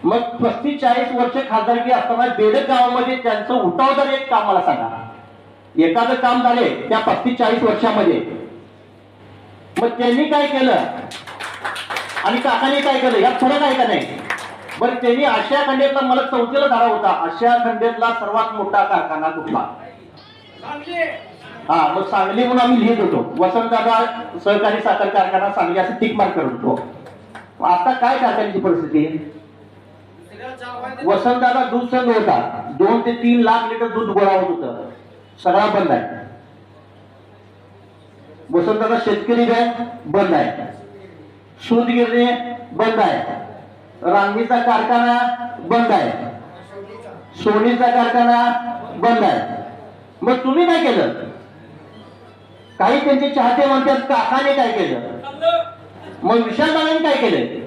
मग 35-40 वर्ष खासदारकी असताना बेडक गावामध्ये त्यांचं उठावदार एक काम मला सांगा. एखादं काम झाले त्या 35-40 वर्षामध्ये, मग त्यांनी काय केलं आणि काकाने काय केलं यात फरक आहे का नाही? बरं, त्यांनी आशिया खंडेतला, मला चौथीला धडा होता, आशिया खंडेतला सर्वात मोठा कारखाना कुठला? हा, मग सांगली म्हणून आम्ही लिहित होतो. वसंतदादा सहकारी साखर कारखाना सांगली असं टिक मार्क करत होतो. आता काय कारखान्याची परिस्थिती? वसंतदादा दूध संघ होता, 2 ते 3 लाख लिटर दूध गोळा होत होतं, सगळा बंद आहे. वसंतदादा शेतकरी बँक बंद आहे, सूतगिरणी बंद आहे, रांगीचा कारखाना बंद आहे, सोनीचा कारखाना बंद आहे. मग तुम्ही काय केलं? काही त्यांचे चाहते म्हणतात काकाने काय केलं, मग विशाल दादांनी काय केलं?